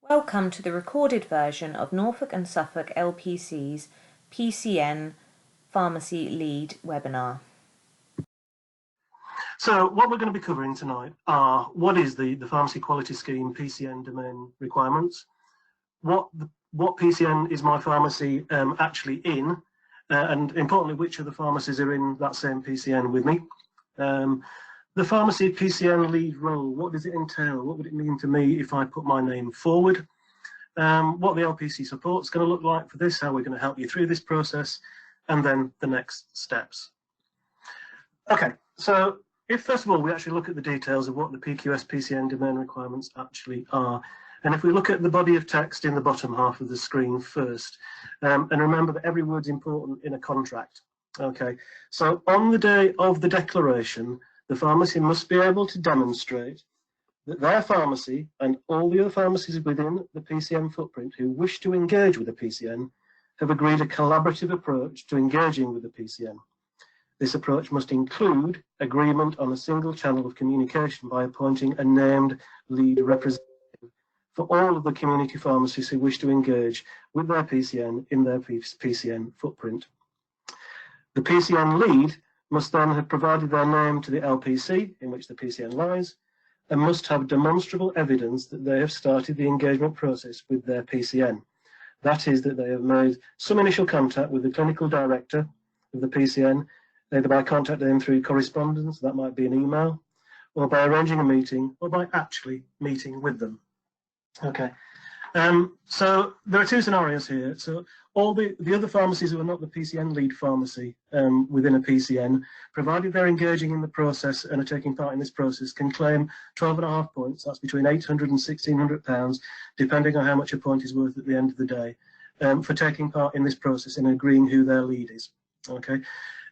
Welcome to the recorded version of Norfolk and Suffolk LPC's PCN Pharmacy Lead Webinar. So what we're going to be covering tonight are what is the Pharmacy Quality Scheme PCN domain requirements, what PCN is my pharmacy actually in, and importantly which of the pharmacies are in that same PCN with me. The pharmacy PCN lead role, what does it entail? What would it mean to me if I put my name forward? What the LPC support is going to look like for this, how we're going to help you through this process, and then the next steps. Okay, so if first of all we actually look at the details of what the PQS PCN domain requirements actually are, and if we look at the body of text in the bottom half of the screen first, and remember that every word's important in a contract. Okay, so on the day of the declaration, the pharmacy must be able to demonstrate that their pharmacy and all the other pharmacies within the PCN footprint who wish to engage with the PCN have agreed a collaborative approach to engaging with the PCN. This approach must include agreement on a single channel of communication by appointing a named lead representative for all of the community pharmacies who wish to engage with their PCN in their PCN footprint. The PCN lead must then have provided their name to the LPC in which the PCN lies, and must have demonstrable evidence that they have started the engagement process with their PCN. That is, that they have made some initial contact with the clinical director of the PCN, either by contacting them through correspondence, that might be an email, or by arranging a meeting, or by actually meeting with them. Okay, so there are two scenarios here. So all the other pharmacies who are not the PCN lead pharmacy within a PCN, provided they're engaging in the process and are taking part in this process, can claim 12.5 points, that's between £800 and £1,600, depending on how much a point is worth at the end of the day, for taking part in this process and agreeing who their lead is. Okay,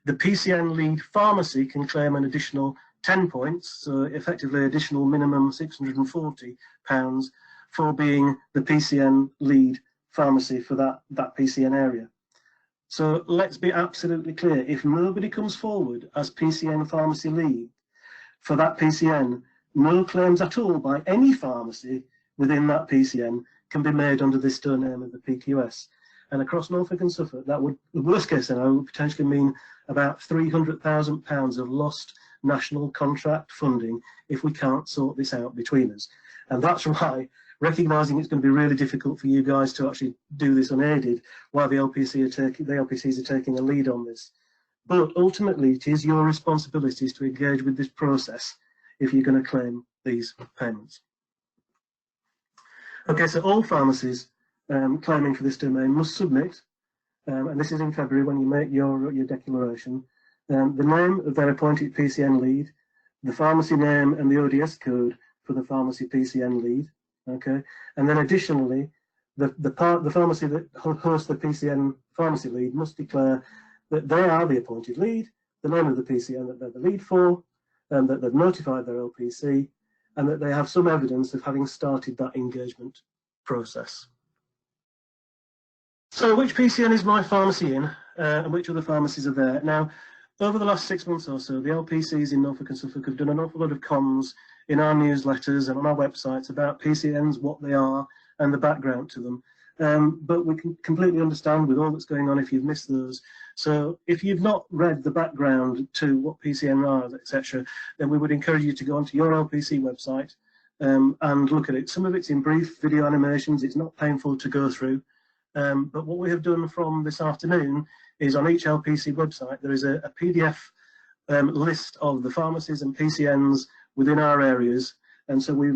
the PCN lead pharmacy can claim an additional 10 points, so effectively additional minimum £640 for being the PCN lead pharmacy for that PCN area. So let's be absolutely clear, if nobody comes forward as PCN pharmacy lead for that PCN, no claims at all by any pharmacy within that PCN can be made under this domain of the PQS. And across Norfolk and Suffolk, that would, the worst case scenario, would potentially mean about £300,000 of lost national contract funding if we can't sort this out between us. And that's why, recognising it's going to be really difficult for you guys to actually do this unaided, while the LPCs are taking a lead on this. But ultimately, it is your responsibilities to engage with this process if you're going to claim these payments. Okay, so all pharmacies claiming for this domain must submit, and this is in February when you make your declaration, the name of their appointed PCN lead, the pharmacy name and the ODS code for the pharmacy PCN lead. Okay, and then additionally, the pharmacy that hosts the PCN pharmacy lead must declare that they are the appointed lead, the name of the PCN that they're the lead for, and that they've notified their LPC, and that they have some evidence of having started that engagement process. So which PCN is my pharmacy in, and which other pharmacies are there? Now, over the last 6 months or so, the LPCs in Norfolk and Suffolk have done an awful lot of comms in our newsletters and on our websites about PCNs, what they are, and the background to them. But we can completely understand with all that's going on if you've missed those. So if you've not read the background to what PCN are, etc., then we would encourage you to go onto your LPC website and look at it. Some of it's in brief video animations, it's not painful to go through. But what we have done from this afternoon is on each LPC website, there is a PDF list of the pharmacies and PCNs within our areas. And so we've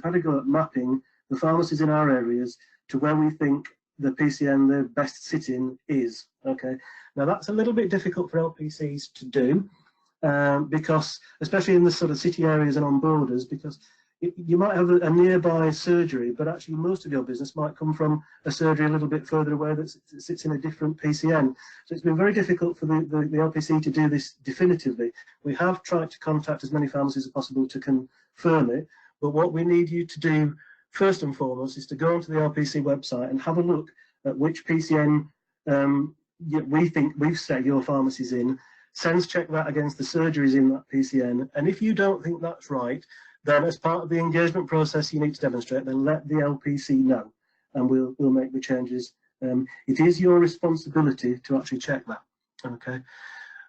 had a go at mapping the pharmacies in our areas to where we think the PCN, the best sitting is. Okay, now that's a little bit difficult for LPCs to do because, especially in the sort of city areas and on borders, because you might have a nearby surgery, but actually most of your business might come from a surgery a little bit further away that sits in a different PCN. So it's been very difficult for the LPC to do this definitively. We have tried to contact as many pharmacies as possible to confirm it, but what we need you to do first and foremost is to go onto the LPC website and have a look at which PCN we think we've set your pharmacies in, sense check that against the surgeries in that PCN, and if you don't think that's right, then as part of the engagement process you need to demonstrate, then let the LPC know and we'll make the changes. It is your responsibility to actually check that. Okay.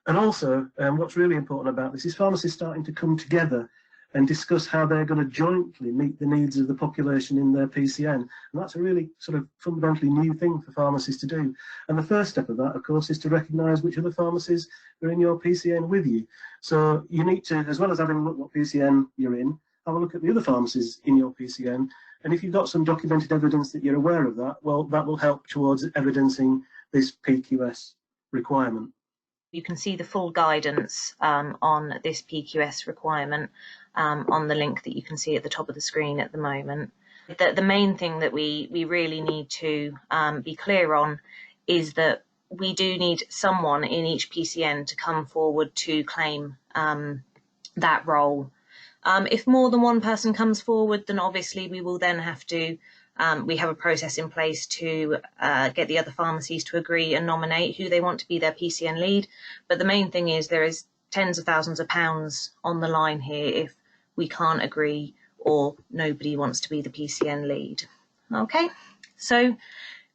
And also, what's really important about this is pharmacists starting to come together and discuss how they're going to jointly meet the needs of the population in their PCN. And that's a really sort of fundamentally new thing for pharmacists to do. And the first step of that, of course, is to recognise which other pharmacies are in your PCN with you. So you need to, as well as having a look at what PCN you're in, have a look at the other pharmacies in your PCN. And if you've got some documented evidence that you're aware of that, well, that will help towards evidencing this PQS requirement. You can see the full guidance on this PQS requirement on the link that you can see at the top of the screen at the moment. The main thing that we really need to be clear on is that we do need someone in each PCN to come forward to claim that role. If more than one person comes forward, then obviously we will then have to we have a process in place to get the other pharmacies to agree and nominate who they want to be their PCN lead. But the main thing is there is tens of thousands of pounds on the line here if we can't agree or nobody wants to be the PCN lead. Okay, so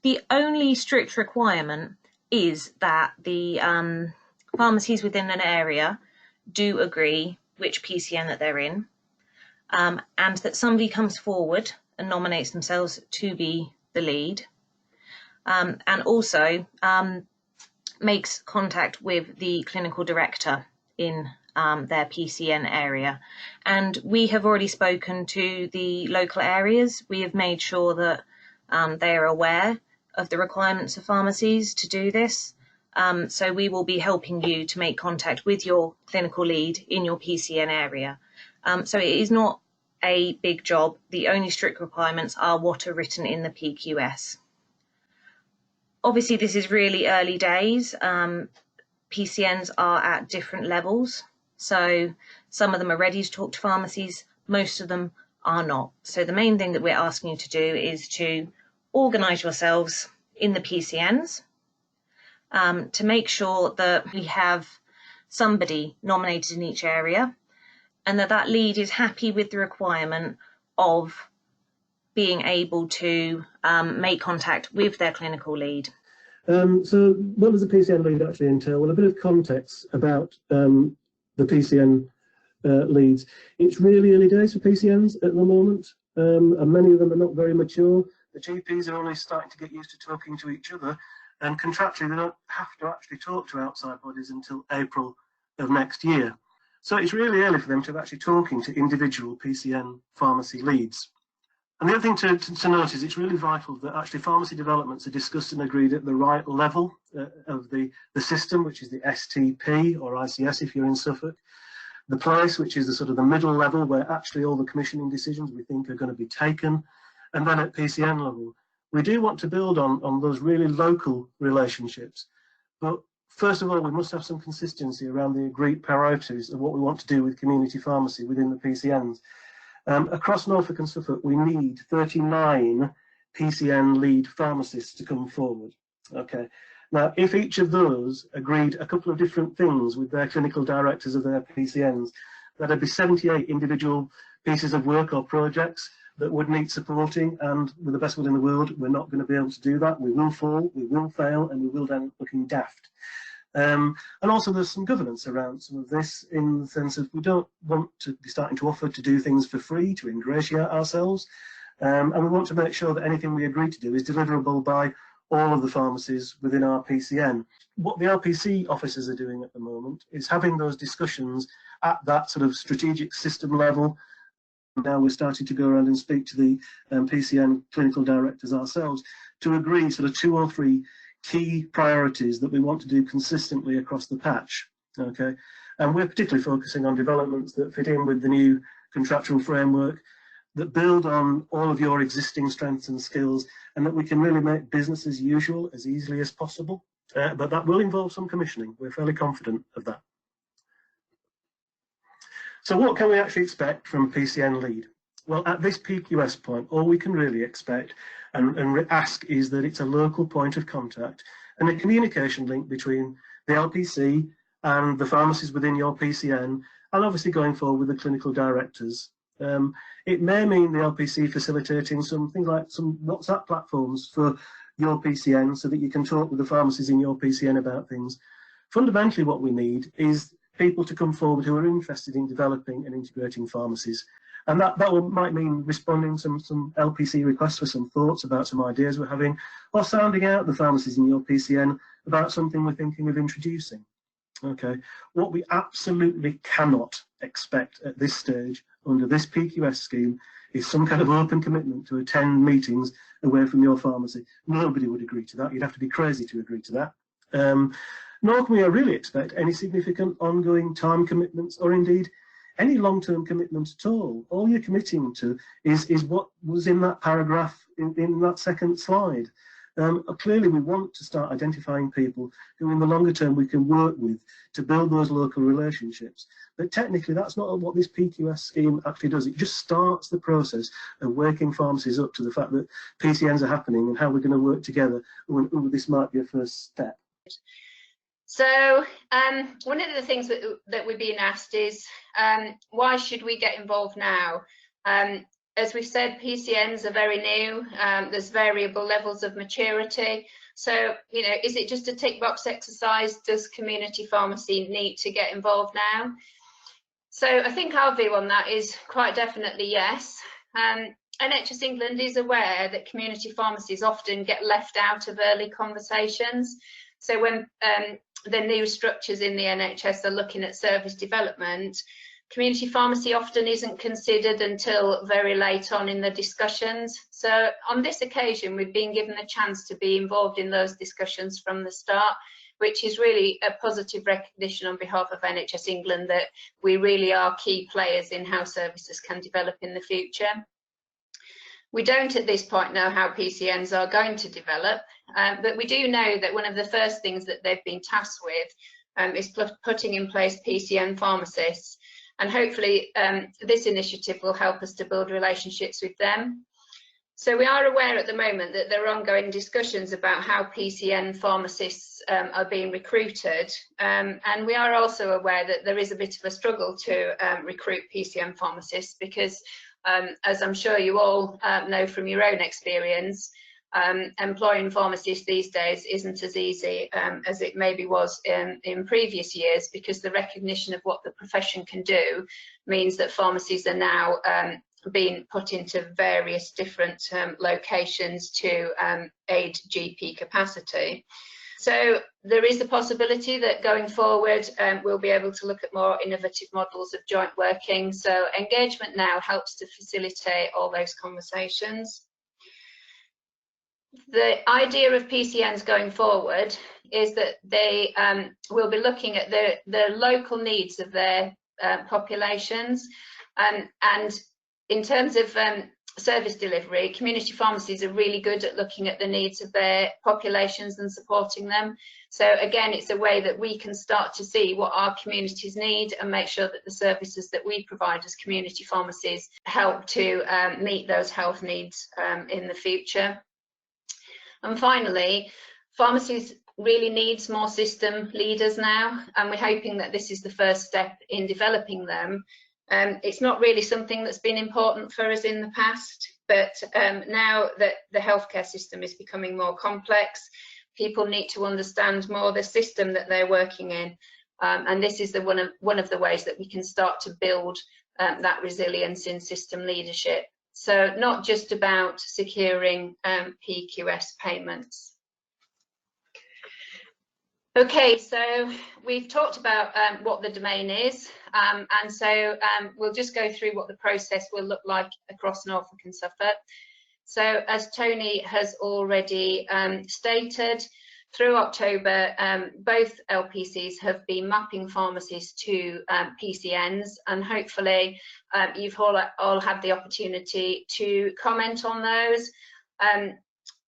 the only strict requirement is that the pharmacies within an area do agree which PCN that they're in, and that somebody comes forward and nominates themselves to be the lead, and also makes contact with the clinical director in their PCN area. And we have already spoken to the local areas. We have made sure that they are aware of the requirements of pharmacies to do this. So we will be helping you to make contact with your clinical lead in your PCN area. So it is not a big job. The only strict requirements are what are written in the PQS. Obviously, this is really early days. PCNs are at different levels. So some of them are ready to talk to pharmacies, most of them are not. So the main thing that we're asking you to do is to organise yourselves in the PCNs, to make sure that we have somebody nominated in each area, and that lead is happy with the requirement of being able to make contact with their clinical lead. So what does a PCN lead actually entail? Well, a bit of context about the PCN leads. It's really early days for PCNs at the moment, and many of them are not very mature. The GPs are only starting to get used to talking to each other, and contractually they don't have to actually talk to outside bodies until April of next year. So it's really early for them to be actually talking to individual PCN pharmacy leads. And the other thing to note is it's really vital that actually pharmacy developments are discussed and agreed at the right level of the system, which is the STP or ICS if you're in Suffolk, the place, which is the sort of the middle level where actually all the commissioning decisions we think are going to be taken, and then at PCN level. We do want to build on those really local relationships, but first of all, we must have some consistency around the agreed priorities of what we want to do with community pharmacy within the PCNs. Across Norfolk and Suffolk, we need 39 PCN lead pharmacists to come forward. Okay. Now, if each of those agreed a couple of different things with their clinical directors of their PCNs, that'd be 78 individual pieces of work or projects that would need supporting, and with the best will in the world, we're not going to be able to do that. We will fall, we will fail, and we will end up looking daft. And also there's some governance around some of this in the sense of we don't want to be starting to offer to do things for free, to ingratiate ourselves, and we want to make sure that anything we agree to do is deliverable by all of the pharmacies within our PCN. What the LPC officers are doing at the moment is having those discussions at that sort of strategic system level. Now we're starting to go around and speak to the PCN clinical directors ourselves to agree sort of 2 or 3 key priorities that we want to do consistently across the patch. Okay, and we're particularly focusing on developments that fit in with the new contractual framework, that build on all of your existing strengths and skills, and that we can really make business as usual as easily as possible. But that will involve some commissioning. We're fairly confident of that. So what can we actually expect from PCN lead? Well, at this PQS point, all we can really expect and ask is that it's a local point of contact and a communication link between the LPC and the pharmacies within your PCN, and obviously going forward with the clinical directors It may mean the LPC facilitating some things like some WhatsApp platforms for your PCN so that you can talk with the pharmacies in your PCN about things. Fundamentally, what we need is people to come forward who are interested in developing and integrating pharmacies. And that might mean responding to some LPC requests for some thoughts about some ideas we're having, or sounding out the pharmacies in your PCN about something we're thinking of introducing. Okay, what we absolutely cannot expect at this stage under this PQS scheme is some kind of open commitment to attend meetings away from your pharmacy. Nobody would agree to that. You'd have to be crazy to agree to that. Nor can we really expect any significant ongoing time commitments or indeed any long-term commitment at all. All you're committing to is what was in that paragraph in that second slide. Clearly, we want to start identifying people who in the longer term we can work with to build those local relationships. But technically, that's not what this PQS scheme actually does. It just starts the process of waking pharmacies up to the fact that PCNs are happening and how we're going to work together. This might be a first step. So one of the things that we're being asked is, why should we get involved now? As we've said, PCNs are very new. There's variable levels of maturity. So, you know, is it just a tick box exercise? Does community pharmacy need to get involved now? So I think our view on that is quite definitely yes. NHS England is aware that community pharmacies often get left out of early conversations. So when the new structures in the NHS are looking at service development, community pharmacy often isn't considered until very late on in the discussions. So on this occasion, we've been given a chance to be involved in those discussions from the start, which is really a positive recognition on behalf of NHS England that we really are key players in how services can develop in the future. We don't at this point know how PCNs are going to develop, but we do know that one of the first things that they've been tasked with is putting in place PCN pharmacists. And hopefully this initiative will help us to build relationships with them. So we are aware at the moment that there are ongoing discussions about how PCN pharmacists are being recruited. And we are also aware that there is a bit of a struggle to recruit PCN pharmacists because, as I'm sure you all know from your own experience, employing pharmacists these days isn't as easy as it maybe was in previous years, because the recognition of what the profession can do means that pharmacies are now being put into various different locations to aid GP capacity. So there is the possibility that going forward we'll be able to look at more innovative models of joint working. So engagement now helps to facilitate all those conversations. The idea of PCNs going forward is that they will be looking at the local needs of their populations, and in terms of service delivery, community pharmacies are really good at looking at the needs of their populations and supporting them. So again, it's a way that we can start to see what our communities need and make sure that the services that we provide as community pharmacies help to meet those health needs in the future. And finally, pharmacies really needs more system leaders now, and we're hoping that this is the first step in developing them. It's not really something that's been important for us in the past, but now that the healthcare system is becoming more complex, people need to understand more the system that they're working in, and this is one of the ways that we can start to build that resilience in system leadership. So not just about securing PQS payments. Okay, so we've talked about what the domain is, and so we'll just go through what the process will look like across Norfolk and Suffolk. So as Tony has already stated, through October, both LPCs have been mapping pharmacies to PCNs, and hopefully you've all had the opportunity to comment on those.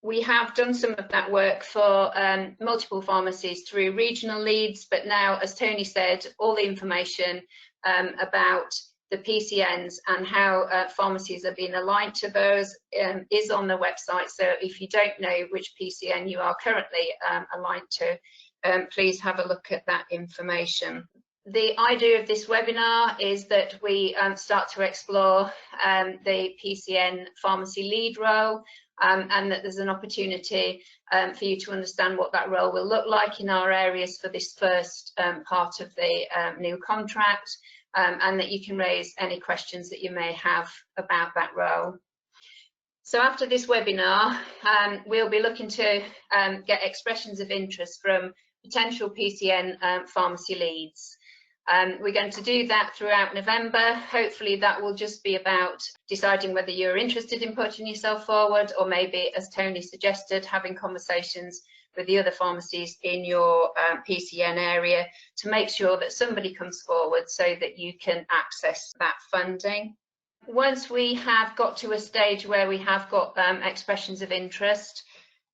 We have done some of that work for multiple pharmacies through regional leads, but now, as Tony said, all the information about the PCNs and how pharmacies are being aligned to those is on the website. So if you don't know which PCN you are currently aligned to, please have a look at that information. The idea of this webinar is that we start to explore the PCN pharmacy lead role, and that there's an opportunity for you to understand what that role will look like in our areas for this first part of the new contract, and that you can raise any questions that you may have about that role. So after this webinar, we'll be looking to get expressions of interest from potential PCN pharmacy leads. We're going to do that throughout November. Hopefully that will just be about deciding whether you're interested in putting yourself forward, or maybe, as Tony suggested, having conversations with the other pharmacies in your PCN area to make sure that somebody comes forward so that you can access that funding. Once we have got to a stage where we have got expressions of interest,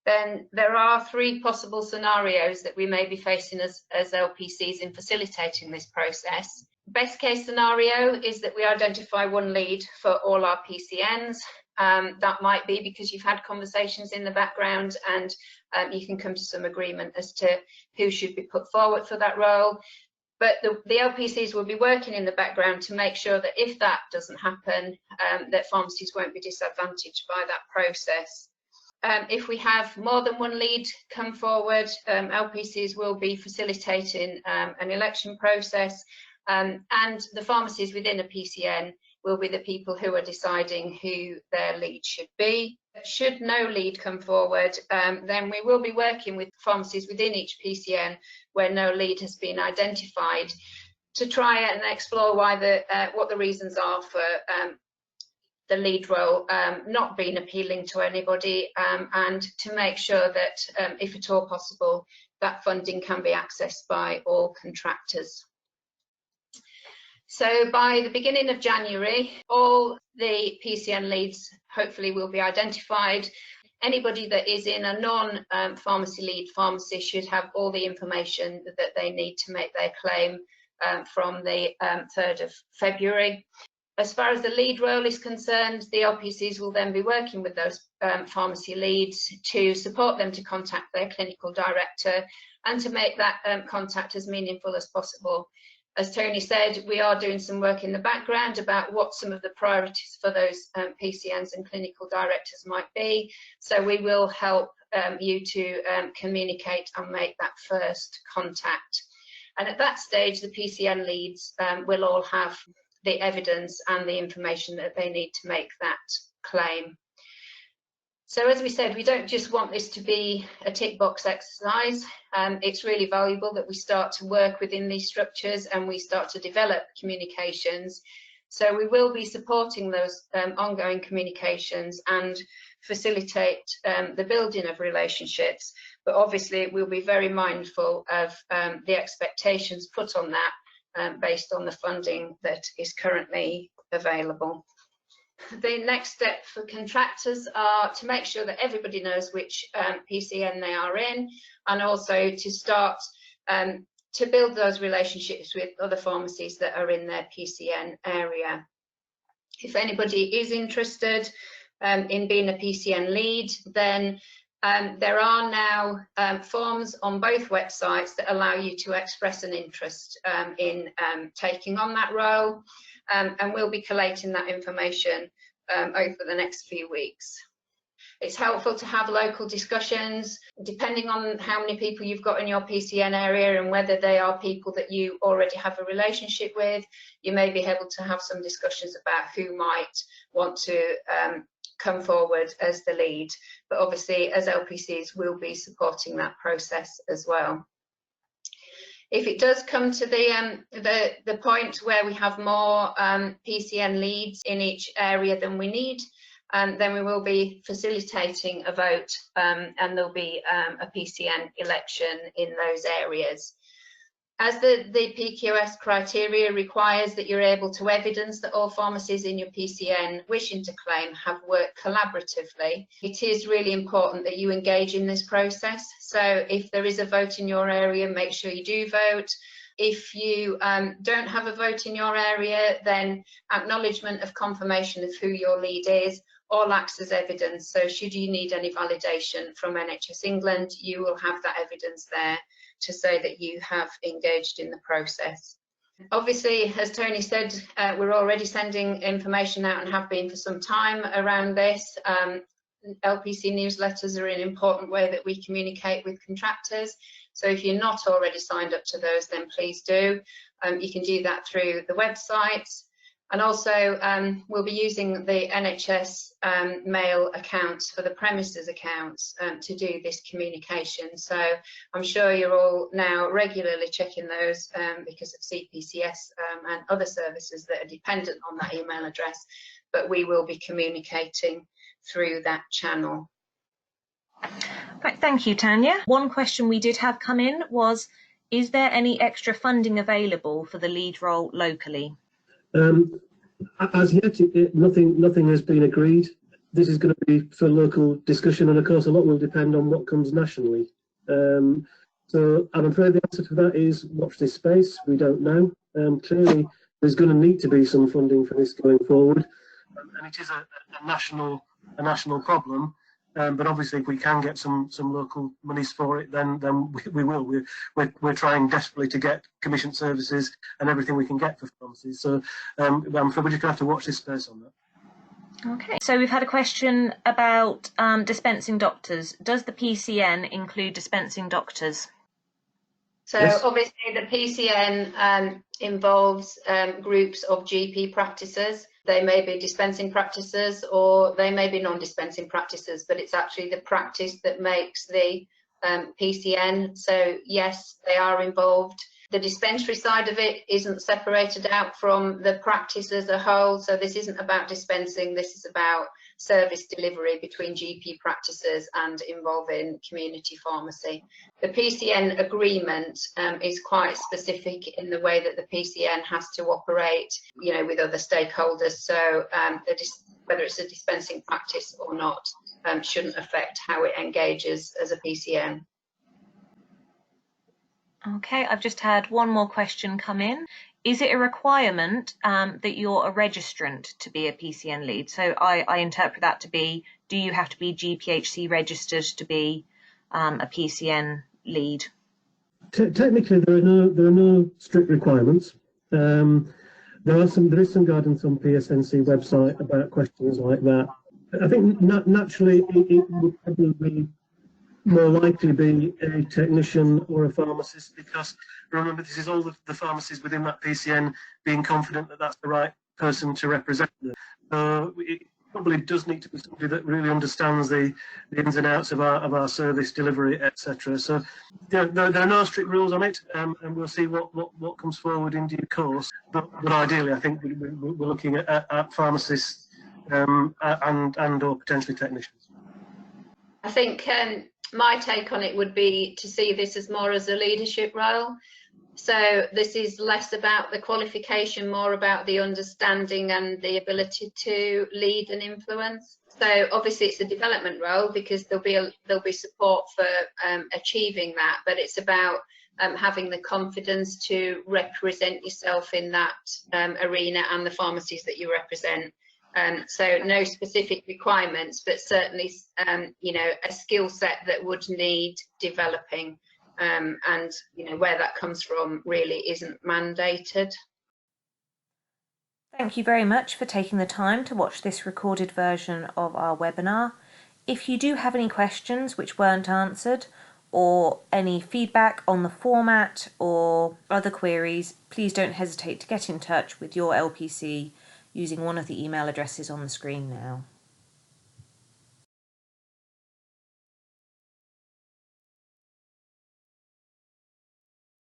then there are 3 possible scenarios that we may be facing as LPCs in facilitating this process. Best case scenario is that we identify 1 lead for all our PCNs. That might be because you've had conversations in the background and you can come to some agreement as to who should be put forward for that role. But the LPCs will be working in the background to make sure that if that doesn't happen, that pharmacies won't be disadvantaged by that process. If we have more than 1 lead come forward, LPCs will be facilitating an election process, and the pharmacies within a PCN will be the people who are deciding who their lead should be. Should no lead come forward, then we will be working with pharmacies within each PCN where no lead has been identified to try and explore why what the reasons are for the lead role not being appealing to anybody, and to make sure that, if at all possible, that funding can be accessed by all contractors. So by the beginning of January, all the PCN leads hopefully will be identified. Anybody that is in a non-pharmacy lead pharmacy should have all the information that they need to make their claim from the 3rd of February. As far as the lead role is concerned, the LPCs will then be working with those pharmacy leads to support them to contact their clinical director and to make that contact as meaningful as possible. As Tony said, we are doing some work in the background about what some of the priorities for those PCNs and clinical directors might be. So we will help you to communicate and make that first contact. And at that stage, the PCN leads will all have the evidence and the information that they need to make that claim. So as we said, we don't just want this to be a tick box exercise. It's really valuable that we start to work within these structures and we start to develop communications. So we will be supporting those ongoing communications and facilitate the building of relationships. But obviously we'll be very mindful of the expectations put on that based on the funding that is currently available. The next step for contractors are to make sure that everybody knows which PCN they are in, and also to start to build those relationships with other pharmacies that are in their PCN area. If anybody is interested in being a PCN lead, then there are now forms on both websites that allow you to express an interest in taking on that role, and we'll be collating that information over the next few weeks. It's helpful to have local discussions, depending on how many people you've got in your PCN area and whether they are people that you already have a relationship with. You may be able to have some discussions about who might want to come forward as the lead, but obviously as LPCs we'll be supporting that process as well. If it does come to the point where we have more PCN leads in each area than we need, then we will be facilitating a vote, and there'll be a PCN election in those areas. As the PQS criteria requires that you're able to evidence that all pharmacies in your PCN wishing to claim have worked collaboratively, it is really important that you engage in this process. So if there is a vote in your area, make sure you do vote. If you don't have a vote in your area, then acknowledgement of confirmation of who your lead is all acts as evidence. So should you need any validation from NHS England, you will have that evidence there to say that you have engaged in the process. Obviously, as Tony said, we're already sending information out and have been for some time around this. LPC newsletters are an important way that we communicate with contractors. So if you're not already signed up to those, then please do. You can do that through the website. And also, we'll be using the NHS mail accounts for the premises accounts to do this communication. So I'm sure you're all now regularly checking those because of CPCS and other services that are dependent on that email address, but we will be communicating through that channel. Right, thank you, Tanya. One question we did have come in was, is there any extra funding available for the lead role locally? As yet, nothing has been agreed. This is going to be for local discussion, and of course, a lot will depend on what comes nationally. So I'm afraid the answer to that is watch this space. We don't know. Clearly, there's going to need to be some funding for this going forward, and it is a national problem. But obviously, if we can get some local monies for it, then we will. We're trying desperately to get commissioned services and everything we can get for pharmacies. So I'm afraid we just have to watch this space on that. Okay. So we've had a question about dispensing doctors. Does the PCN include dispensing doctors? So yes. Obviously, the PCN involves groups of GP practices. They may be dispensing practices or they may be non-dispensing practices, but it's actually the practice that makes the PCN. So yes, they are involved. The dispensary side of it isn't separated out from the practice as a whole. So this isn't about dispensing, this is about service delivery between GP practices and involving community pharmacy. The PCN agreement is quite specific in the way that the PCN has to operate, you know, with other stakeholders. So whether it's a dispensing practice or not shouldn't affect how it engages as a PCN. Okay, I've just had one more question come in. Is it a requirement that you're a registrant to be a PCN lead? So I interpret that to be, do you have to be GPHC registered to be a PCN lead? Technically, there are no strict requirements. There is some guidance on PSNC website about questions like that. I think naturally it would probably be more likely be a technician or a pharmacist, because remember, this is all the pharmacies within that PCN being confident that that's the right person to represent them. It probably does need to be somebody that really understands the ins and outs of our service delivery, etc. So there are no strict rules on it, and we'll see what comes forward in due course. But ideally, I think we're looking at pharmacists and or potentially technicians. I think my take on it would be to see this as more as a leadership role. So this is less about the qualification, more about the understanding and the ability to lead and influence. So obviously it's a development role because there'll be support for achieving that, but it's about having the confidence to represent yourself in that arena and the pharmacies that you represent. So no specific requirements, but certainly you know, a skill set that would need developing, and you know, where that comes from really isn't mandated. Thank you very much for taking the time to watch this recorded version of our webinar. If you do have any questions which weren't answered, or any feedback on the format or other queries, please don't hesitate to get in touch with your LPC using one of the email addresses on the screen now.